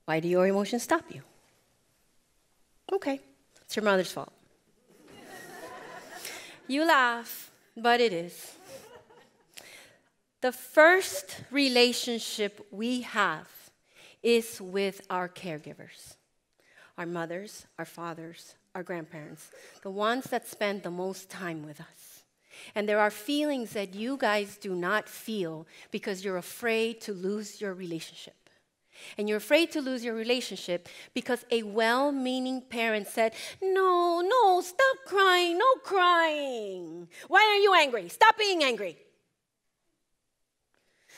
Why do your emotions stop you? Okay, it's your mother's fault. You laugh, but it is. The first relationship we have is with our caregivers, our mothers, our fathers, our grandparents, the ones that spend the most time with us. And there are feelings that you guys do not feel because you're afraid to lose your relationship. And you're afraid to lose your relationship because a well-meaning parent said, no, stop crying, no crying. Why are you angry? Stop being angry.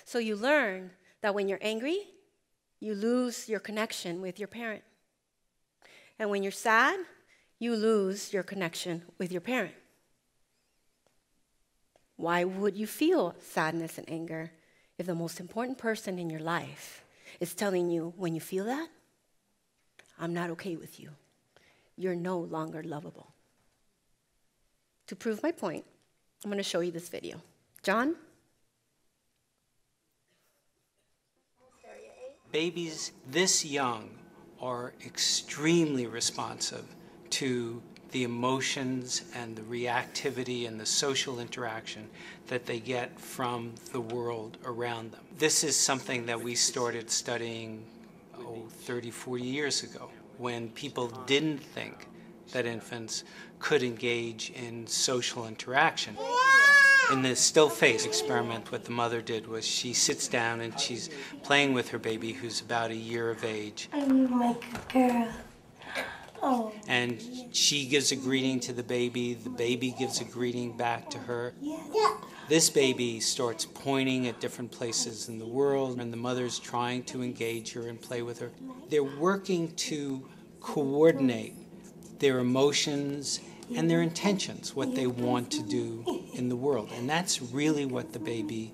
So you learn that when you're angry, you lose your connection with your parent. And when you're sad, you lose your connection with your parent. Why would you feel sadness and anger if the most important person in your life is telling you, when you feel that, I'm not okay with you. You're no longer lovable. To prove my point, I'm going to show you this video. John? Babies this young are extremely responsive to the emotions and the reactivity and the social interaction that they get from the world around them. This is something that we started studying 30, 40 years ago, when people didn't think that infants could engage in social interaction. In the still face experiment, what the mother did was she sits down and she's playing with her baby who's about a year of age. I'm like a girl. Oh. And she gives a greeting to the baby gives a greeting back to her. Yeah. This baby starts pointing at different places in the world, and the mother's trying to engage her and play with her. They're working to coordinate their emotions and their intentions, what they want to do in the world. And that's really what the baby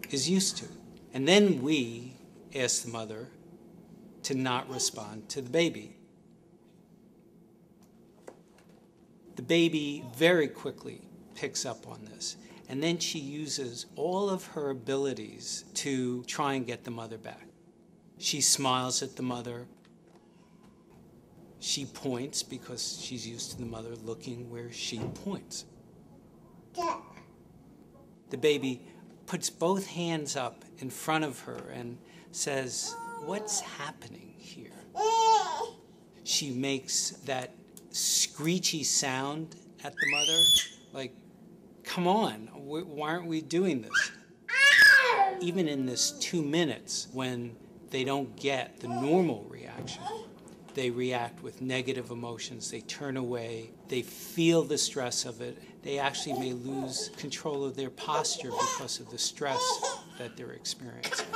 is used to. And then we ask the mother to not respond to the baby. The baby very quickly picks up on this. And then she uses all of her abilities to try and get the mother back. She smiles at the mother. She points because she's used to the mother looking where she points. The baby puts both hands up in front of her and says, "What's happening here?" She makes that screechy sound at the mother, like, come on, why aren't we doing this? Even in this 2 minutes, when they don't get the normal reaction, they react with negative emotions, they turn away, they feel the stress of it, they actually may lose control of their posture because of the stress that they're experiencing.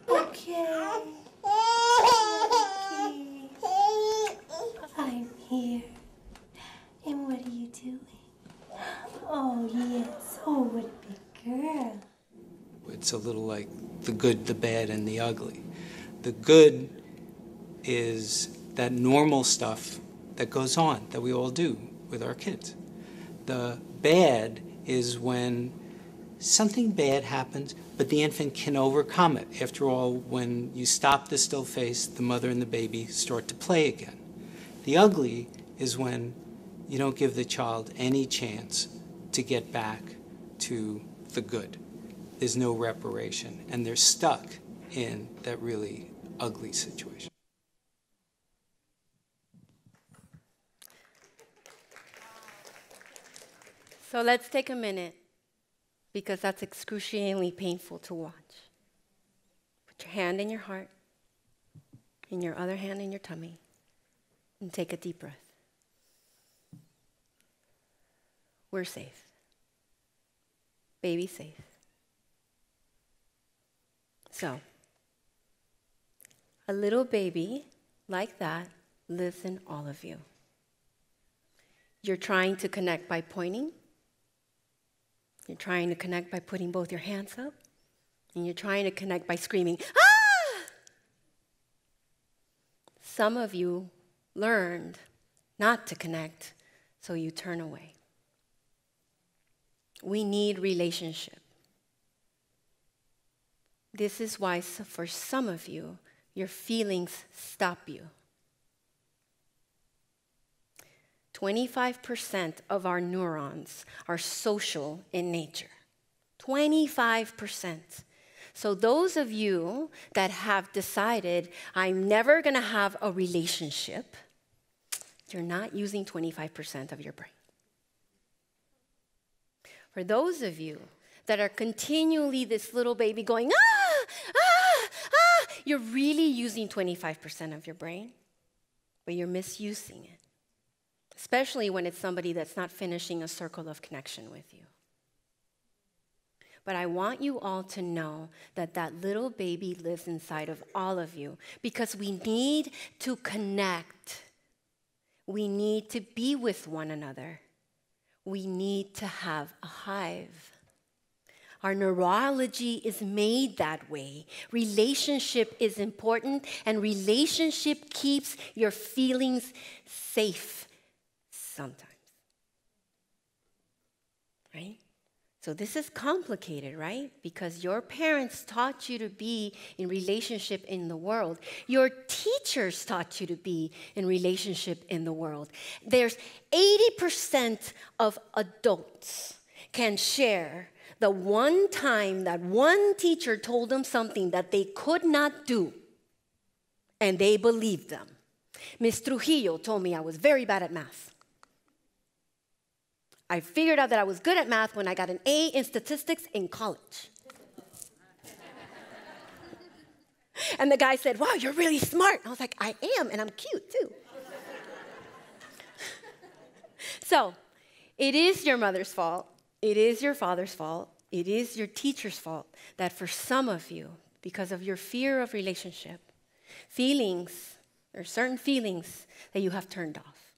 Okay. I'm here. And what are you doing? Oh, yes. Oh, what a big girl. It's a little like the good, the bad, and the ugly. The good is that normal stuff that goes on, that we all do with our kids. The bad is when something bad happens, but the infant can overcome it. After all, when you stop the still face, the mother and the baby start to play again. The ugly is when you don't give the child any chance to get back to the good. There's no reparation, and they're stuck in that really ugly situation. So let's take a minute, because that's excruciatingly painful to watch. Put your hand in your heart, and your other hand in your tummy, and take a deep breath. We're safe. Baby's safe. So, a little baby like that lives in all of you. You're trying to connect by pointing. You're trying to connect by putting both your hands up. And you're trying to connect by screaming, "Ah!" Some of you learned not to connect, so you turn away. We need relationship. This is why for some of you, your feelings stop you. 25% of our neurons are social in nature. 25%. So those of you that have decided, I'm never going to have a relationship, you're not using 25% of your brain. For those of you that are continually this little baby going, ah, ah, ah, you're really using 25% of your brain, but you're misusing it. Especially when it's somebody that's not finishing a circle of connection with you. But I want you all to know that that little baby lives inside of all of you because we need to connect. We need to be with one another. We need to have a hive. Our neurology is made that way. Relationship is important, and relationship keeps your feelings safe sometimes. Right? So this is complicated, right? Because your parents taught you to be in relationship in the world. Your teachers taught you to be in relationship in the world. There's 80% of adults can share the one time that one teacher told them something that they could not do, and they believed them. Ms. Trujillo told me I was very bad at math. I figured out that I was good at math when I got an A in statistics in college. And the guy said, wow, you're really smart. I was like, I am, and I'm cute too. So, it is your mother's fault. It is your father's fault. It is your teacher's fault that for some of you, because of your fear of relationship, there are certain feelings that you have turned off.